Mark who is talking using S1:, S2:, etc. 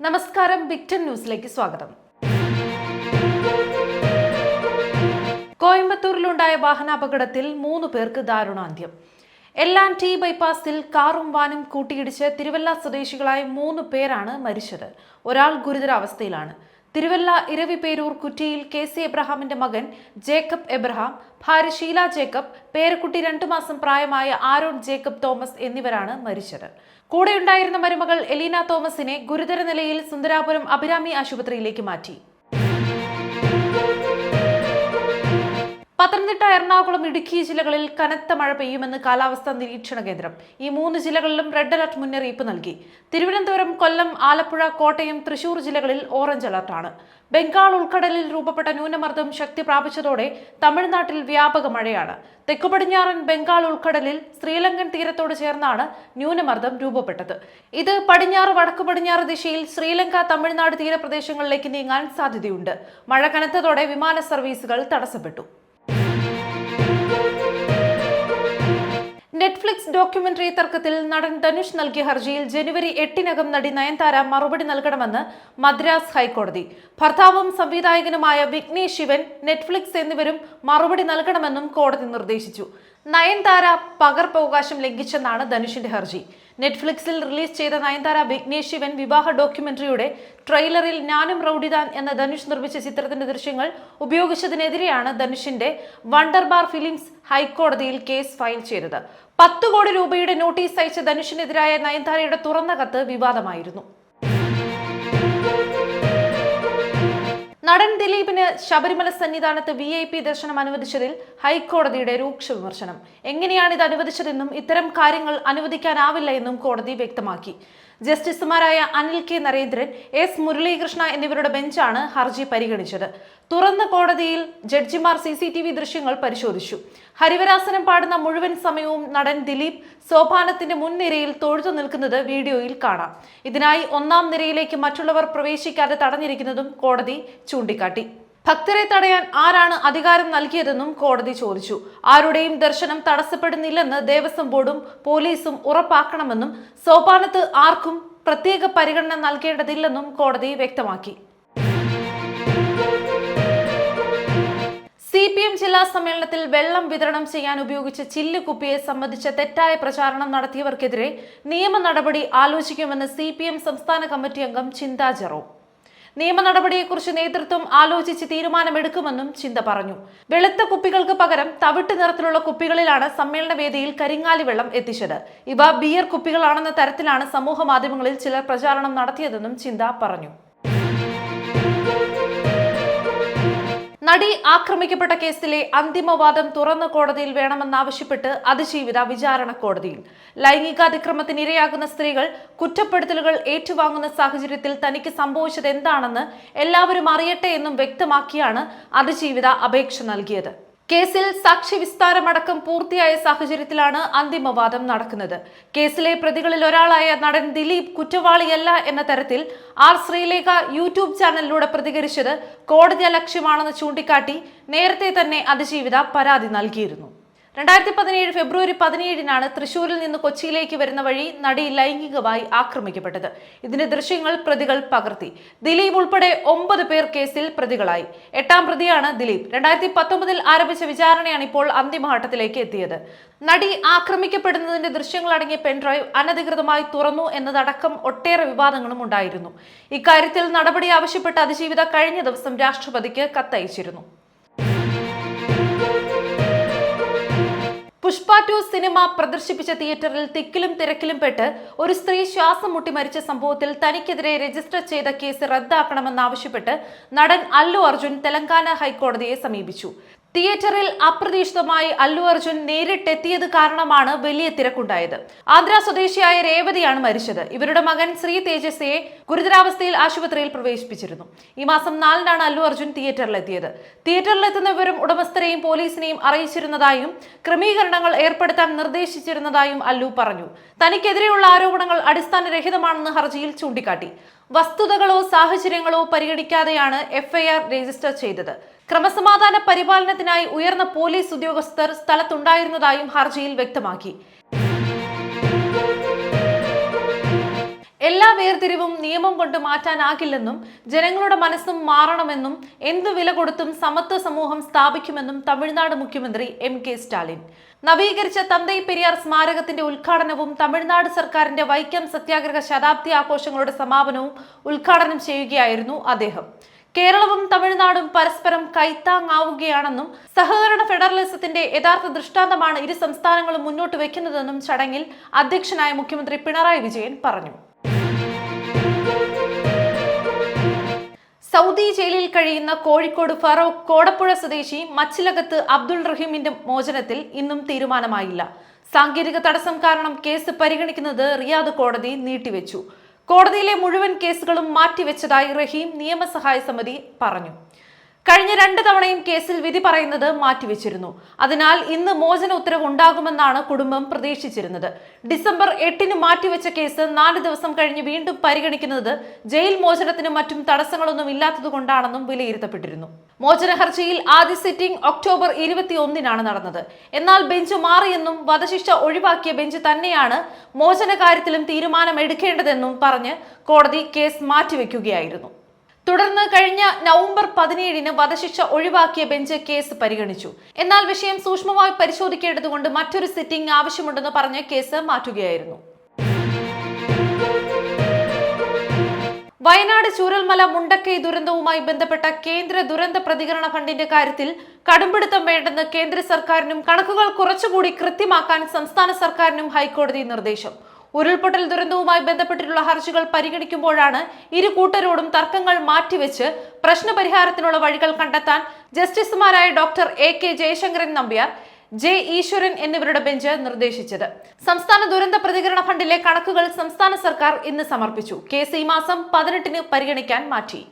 S1: നമസ്കാരം, ബിഗ് 10 ന്യൂസിലേക്ക് സ്വാഗതം. കോയമ്പത്തൂരിലുണ്ടായ വാഹനാപകടത്തിൽ 3 പേർക്ക് ദാരുണാന്ത്യം. L&T ബൈപ്പാസിൽ കാറും വാനും കൂട്ടിയിടിച്ച് തിരുവല്ല സ്വദേശികളായ 3 പേരാണ് മരിച്ചത്. ഒരാൾ ഗുരുതരാവസ്ഥയിലാണ്. തിരുവല്ല ഇരവിപേരൂർ കുറ്റിയിൽ KC എബ്രഹാമിന്റെ മകൻ ജേക്കബ് എബ്രഹാം, ഭാര്യ ഷീല ജേക്കബ്, പേരക്കുട്ടി 2 മാസം പ്രായമായ ആരോൺ ജേക്കബ് തോമസ് എന്നിവരാണ് മരിച്ചത്. കൂടെയുണ്ടായിരുന്ന മരുമകൾ എലീന തോമസിനെ ഗുരുതര നിലയിൽ സുന്ദരാപുരം അഭിരാമി ആശുപത്രിയിലേക്ക് മാറ്റി. പത്തനംതിട്ട, എറണാകുളം, ഇടുക്കി ജില്ലകളിൽ കനത്ത മഴ പെയ്യുമെന്ന് കാലാവസ്ഥാ നിരീക്ഷണ കേന്ദ്രം. ഈ 3 ജില്ലകളിലും റെഡ് അലർട്ട് മുന്നറിയിപ്പ് നൽകി. തിരുവനന്തപുരം, കൊല്ലം, ആലപ്പുഴ, കോട്ടയം, തൃശൂർ ജില്ലകളിൽ ഓറഞ്ച് അലർട്ടാണ്. ബംഗാൾ ഉൾക്കടലിൽ രൂപപ്പെട്ട ന്യൂനമർദ്ദം ശക്തി പ്രാപിച്ചതോടെ തമിഴ്നാട്ടിൽ വ്യാപക മഴയാണ്. തെക്കുപടിഞ്ഞാറൻ ബംഗാൾ ഉൾക്കടലിൽ ശ്രീലങ്കൻ തീരത്തോട് ചേർന്നാണ് ന്യൂനമർദ്ദം രൂപപ്പെട്ടത്. ഇത് പടിഞ്ഞാറ് വടക്കു പടിഞ്ഞാറ് ദിശയിൽ ശ്രീലങ്ക, തമിഴ്നാട് തീരപ്രദേശങ്ങളിലേക്ക് നീങ്ങാൻ സാധ്യതയുണ്ട്. മഴ കനത്തതോടെ വിമാന സർവീസുകൾ തടസ്സപ്പെട്ടു. നെറ്റ്ഫ്ലിക്സ് ഡോക്യുമെന്ററി തർക്കത്തിൽ നടൻ ധനുഷ് നൽകിയ ഹർജിയിൽ ജനുവരി 8-നകം നടി നയൻതാര മറുപടി നൽകണമെന്ന് മദ്രാസ് ഹൈക്കോടതി. ഭർത്താവും സംവിധായകനുമായ വിഘ്നേഷ് ശിവൻ, നെറ്റ്ഫ്ലിക്സ് എന്നിവരും മറുപടി നൽകണമെന്നും കോടതി നിർദ്ദേശിച്ചു. നയൻതാര പകർപ്പവകാശം ലംഘിച്ചെന്നാണ് ധനുഷിന്റെ ഹർജി. നെറ്റ്ഫ്ലിക്സിൽ റിലീസ് ചെയ്ത നയൻതാര വിഘ്നേഷ് ശിവൻ വിവാഹ ഡോക്യുമെന്ററിയുടെ ട്രെയിലറിൽ ഞാനും റൌഡിദാൻ എന്ന ധനുഷ് നിർമ്മിച്ച ചിത്രത്തിന്റെ ദൃശ്യങ്ങൾ ഉപയോഗിച്ചതിനെതിരെയാണ് ധനുഷിന്റെ വണ്ടർബാർ ഫിലിംസ് ഹൈക്കോടതിയിൽ കേസ് ഫയൽ ചെയ്തത്. 10 കോടി രൂപയുടെ നോട്ടീസ് അയച്ച ധനുഷിനെതിരായ നയൻതാരയുടെ തുറന്ന കത്ത് വിവാദമായിരുന്നു. നടൻ ദിലീപിന് ശബരിമല സന്നിധാനത്ത് VIP ദർശനം അനുവദിച്ചതിൽ ഹൈക്കോടതിയുടെ രൂക്ഷ വിമർശനം. എങ്ങനെയാണ് ഇത് അനുവദിച്ചതെന്നും ഇത്തരം കാര്യങ്ങൾ അനുവദിക്കാനാവില്ല എന്നും കോടതി വ്യക്തമാക്കി. ജസ്റ്റിസുമാരായ അനിൽ K. നരേന്ദ്രൻ, S. മുരളീകൃഷ്ണ എന്നിവരുടെ ബെഞ്ചാണ് ഹർജി പരിഗണിച്ചത്. തുറന്ന കോടതിയിൽ ജഡ്ജിമാർ CCTV ദൃശ്യങ്ങൾ പരിശോധിച്ചു. ഹരിവരാസനം പാടുന്ന മുഴുവൻ സമയവും നടൻ ദിലീപ് സോപാനത്തിന്റെ മുൻനിരയിൽ തൊഴുതു നിൽക്കുന്നത് വീഡിയോയിൽ കാണാം. ഇതിനായി 1-ാം നിരയിലേക്ക് മറ്റുള്ളവർ പ്രവേശിക്കാതെ തടഞ്ഞിരിക്കുന്നതും കോടതി ചൂണ്ടിക്കാട്ടി. ഭക്തരെ തടയാൻ ആരാണ് അധികാരം നൽകിയതെന്നും കോടതി ചോദിച്ചു. ആരുടെയും ദർശനം തടസ്സപ്പെടുന്നില്ലെന്ന് ദേവസ്വം ബോർഡും പോലീസും ഉറപ്പാക്കണമെന്നും സോപാനത്ത് ആർക്കും പ്രത്യേക പരിഗണന നൽകേണ്ടതില്ലെന്നും കോടതി വ്യക്തമാക്കി. CPM ജില്ലാ സമ്മേളനത്തിൽ വെള്ളം വിതരണം ചെയ്യാൻ ഉപയോഗിച്ച ചില്ലുകുപ്പിയെ സംബന്ധിച്ച തെറ്റായ പ്രചാരണം നടത്തിയവർക്കെതിരെ നിയമ നടപടി ആലോചിക്കുമെന്ന് CPM സംസ്ഥാന കമ്മിറ്റി അംഗം ചിന്ത ജെറോം. നിയമ നടപടിയെക്കുറിച്ച് നേതൃത്വം ആലോചിച്ച് തീരുമാനമെടുക്കുമെന്നും ചിന്ത പറഞ്ഞു. വെളുത്ത കുപ്പികൾക്ക് പകരം തവിട്ട് നിറത്തിലുള്ള കുപ്പികളിലാണ് സമ്മേളന വേദിയിൽ കരിങ്ങാലി വെള്ളം എത്തിച്ചത്. ഇവ ബിയർ കുപ്പികളാണെന്ന തരത്തിലാണ് സമൂഹ മാധ്യമങ്ങളിൽ ചിലർ പ്രചാരണം നടത്തിയതെന്നും ചിന്ത പറഞ്ഞു. നടി ആക്രമിക്കപ്പെട്ട കേസിലെ അന്തിമവാദം തുറന്ന കോടതിയിൽ വേണമെന്നാവശ്യപ്പെട്ട് അതിജീവിത വിചാരണ കോടതിയിൽ. ലൈംഗികാതിക്രമത്തിനിരയാകുന്ന സ്ത്രീകൾ കുറ്റപ്പെടുത്തലുകൾ ഏറ്റുവാങ്ങുന്ന സാഹചര്യത്തിൽ തനിക്ക് സംഭവിച്ചത് എന്താണെന്ന് എല്ലാവരും അറിയട്ടെ എന്നും വ്യക്തമാക്കിയാണ് അതിജീവിത അപേക്ഷ നൽകിയത്. കേസിൽ സാക്ഷി വിസ്താരമടക്കം പൂർത്തിയായ സാഹചര്യത്തിലാണ് അന്തിമവാദം നടക്കുന്നത്. കേസിലെ പ്രതികളിൽ ഒരാളായ നടൻ ദിലീപ് കുറ്റവാളിയല്ല എന്ന തരത്തിൽ ശ്രീലേഖ യൂട്യൂബ് ചാനലിലൂടെ പ്രതികരിച്ചത് കോടതി അലക്ഷ്യമാണെന്ന് ചൂണ്ടിക്കാട്ടി നേരത്തെ തന്നെ അതിജീവിത പരാതി നൽകിയിരുന്നു. 2017 ഫെബ്രുവരി 17-നാണ് തൃശൂരിൽ നിന്ന് കൊച്ചിയിലേക്ക് വരുന്ന വഴി നടി ലൈംഗികമായി ആക്രമിക്കപ്പെട്ടത്. ഇതിന്റെ ദൃശ്യങ്ങൾ പ്രതികൾ പകർത്തി. ദിലീപ് ഉൾപ്പെടെ 9 പേർ കേസിൽ പ്രതികളായി. 8-ാം പ്രതിയാണ് ദിലീപ്. 2019 ആരംഭിച്ച വിചാരണയാണ് ഇപ്പോൾ അന്തിമഘട്ടത്തിലേക്ക് എത്തിയത്. നടി ആക്രമിക്കപ്പെടുന്നതിന്റെ ദൃശ്യങ്ങൾ അടങ്ങിയ പെൻഡ്രൈവ് അനധികൃതമായി തുറന്നു എന്നതടക്കം ഒട്ടേറെ വിവാദങ്ങളും ഉണ്ടായിരുന്നു. ഇക്കാര്യത്തിൽ നടപടി ആവശ്യപ്പെട്ട് അതിജീവിത കഴിഞ്ഞ ദിവസം രാഷ്ട്രപതിക്ക് കത്തയച്ചിരുന്നു. പുഷ്പ 2 സിനിമ പ്രദർശിപ്പിച്ച തിയേറ്ററിൽ തിക്കിലും തിരക്കിലും പെട്ട് ഒരു സ്ത്രീ ശ്വാസം മുട്ടി മരിച്ച സംഭവത്തിൽ തനിക്കെതിരെ രജിസ്റ്റർ ചെയ്ത കേസ് റദ്ദാക്കണമെന്നാവശ്യപ്പെട്ട് നടൻ അല്ലു അർജുൻ തെലങ്കാന ഹൈക്കോടതിയെ സമീപിച്ചു. തിയേറ്ററിൽ അപ്രതീക്ഷിതമായി അല്ലു അർജുൻ നേരിട്ടെത്തിയത് കാരണമാണ് വലിയ തിരക്കുണ്ടായത്. ആന്ധ്ര സ്വദേശിയായ രേവതിയാണ് മരിച്ചത്. ഇവരുടെ മകൻ ശ്രീ തേജസ്വയെ ഗുരുതരാവസ്ഥയിൽ ആശുപത്രിയിൽ പ്രവേശിപ്പിച്ചിരുന്നു. ഈ മാസം 4-നാണ് അല്ലു അർജുൻ തിയേറ്ററിലെത്തിയത്. തിയേറ്ററിലെത്തുന്ന വിവരം ഉടമസ്ഥരെയും പോലീസിനെയും അറിയിച്ചിരുന്നതായും ക്രമീകരണങ്ങൾ ഏർപ്പെടുത്താൻ നിർദ്ദേശിച്ചിരുന്നതായും അല്ലു പറഞ്ഞു. തനിക്കെതിരെയുള്ള ആരോപണങ്ങൾ അടിസ്ഥാനരഹിതമാണെന്ന് ഹർജിയിൽ ചൂണ്ടിക്കാട്ടി. വസ്തുതകളോ സാഹചര്യങ്ങളോ പരിഗണിക്കാതെയാണ് FIR രജിസ്റ്റർ ചെയ്തത്. ക്രമസമാധാന പരിപാലനത്തിനായി ഉയർന്ന പോലീസ് ഉദ്യോഗസ്ഥർ സ്ഥലത്തുണ്ടായിരുന്നതായും ഹർജിയിൽ വ്യക്തമാക്കി. എല്ലാ വേർതിരിവും നിയമം കൊണ്ട് മാറ്റാനാകില്ലെന്നും ജനങ്ങളുടെ മനസ്സും മാറണമെന്നും എന്തു വില കൊടുത്തും സമത്വ സമൂഹം സ്ഥാപിക്കുമെന്നും തമിഴ്നാട് മുഖ്യമന്ത്രി MK സ്റ്റാലിൻ. നവീകരിച്ച തന്തൈ പെരിയാർ സ്മാരകത്തിന്റെ ഉദ്ഘാടനവും തമിഴ്നാട് സർക്കാരിന്റെ വൈക്കം സത്യാഗ്രഹ ശതാബ്ദി ആഘോഷങ്ങളുടെ സമാപനവും ഉദ്ഘാടനം ചെയ്യുകയായിരുന്നു അദ്ദേഹം. കേരളവും തമിഴ്നാടും പരസ്പരം കൈത്താങ്ങാവുകയാണെന്നും സഹകരണ ഫെഡറലിസത്തിന്റെ യഥാർത്ഥ ദൃഷ്ടാന്തമാണ് ഇരു സംസ്ഥാനങ്ങളും മുന്നോട്ട് വെക്കുന്നതെന്നും ചടങ്ങിൽ അധ്യക്ഷനായ മുഖ്യമന്ത്രി പിണറായി വിജയൻ പറഞ്ഞു. സൗദി ജയിലിൽ കഴിയുന്ന കോഴിക്കോട് ഫറോക്ക് കോടപ്പുഴ സ്വദേശി മച്ചിലകത്ത് അബ്ദുൾ റഹീമിന്റെ മോചനത്തിൽ ഇന്നും തീരുമാനമായില്ല. സാങ്കേതിക തടസ്സം കാരണം കേസ് പരിഗണിക്കുന്നത് റിയാദ് കോടതി നീട്ടിവെച്ചു. കോടതിയിലെ മുഴുവൻ കേസുകളും മാറ്റിവെച്ചതായി റഹീം നിയമസഹായ സമിതി പറഞ്ഞു. കഴിഞ്ഞ 2 തവണയും കേസിൽ വിധി പറയുന്നത് മാറ്റിവെച്ചിരുന്നു. അതിനാൽ ഇന്ന് മോചന ഉത്തരവ് ഉണ്ടാകുമെന്നാണ് കുടുംബം പ്രതീക്ഷിച്ചിരുന്നത്. ഡിസംബർ 8-ന് മാറ്റിവെച്ച കേസ് 4 ദിവസം കഴിഞ്ഞ് വീണ്ടും പരിഗണിക്കുന്നത് ജയിൽ മോചനത്തിനും മറ്റും തടസ്സങ്ങളൊന്നും ഇല്ലാത്തതുകൊണ്ടാണെന്നും വിലയിരുത്തപ്പെട്ടിരുന്നു. മോചന ഹർജിയിൽ ആദ്യ സിറ്റിംഗ് ഒക്ടോബർ 21-നാണ് നടന്നത്. എന്നാൽ ബെഞ്ച് മാറിയെന്നും വധശിക്ഷ ഒഴിവാക്കിയ ബെഞ്ച് തന്നെയാണ് മോചന കാര്യത്തിലും തീരുമാനമെടുക്കേണ്ടതെന്നും പറഞ്ഞ് കോടതി കേസ് മാറ്റിവെക്കുകയായിരുന്നു. തുടർന്ന് കഴിഞ്ഞ നവംബർ 17-ന് വധശിക്ഷ ഒഴിവാക്കിയ ബെഞ്ച് കേസ് പരിഗണിച്ചു. എന്നാൽ വിഷയം സൂക്ഷ്മമായി പരിശോധിക്കേണ്ടതുകൊണ്ട് മറ്റൊരു സിറ്റിംഗ് ആവശ്യമുണ്ടെന്ന് പറഞ്ഞ് കേസ് മാറ്റുകയായിരുന്നു. വയനാട് ചൂരൽമല മുണ്ടക്കൈ ദുരന്തവുമായി ബന്ധപ്പെട്ട കേന്ദ്ര ദുരന്ത പ്രതികരണ ഫണ്ടിന്റെ കാര്യത്തിൽ കടുംപിടുത്തം വേണ്ടെന്ന് കേന്ദ്ര സർക്കാരിനും കണക്കുകൾ കുറച്ചുകൂടി കൃത്യമാക്കാൻ സംസ്ഥാന സർക്കാരിനും ഹൈക്കോടതി നിർദ്ദേശം. ഉരുൾപൊട്ടൽ ദുരന്തവുമായി ബന്ധപ്പെട്ടിട്ടുള്ള ഹർജികൾ പരിഗണിക്കുമ്പോഴാണ് ഇരു കൂട്ടരോടും തർക്കങ്ങൾ മാറ്റിവെച്ച് പ്രശ്നപരിഹാരത്തിനുള്ള വഴികൾ കണ്ടെത്താൻ ജസ്റ്റിസുമാരായ doctor AK Jayasankaran Nambiar, J ഈശ്വരൻ എന്നിവരുടെ ബെഞ്ച് നിർദ്ദേശിച്ചത്. സംസ്ഥാന ദുരന്ത പ്രതികരണ ഫണ്ടിലെ കണക്കുകൾ സംസ്ഥാന സർക്കാർ ഇന്ന് സമർപ്പിച്ചു. കേസ് ഈ മാസം 18-ന് പരിഗണിക്കാൻ മാറ്റി.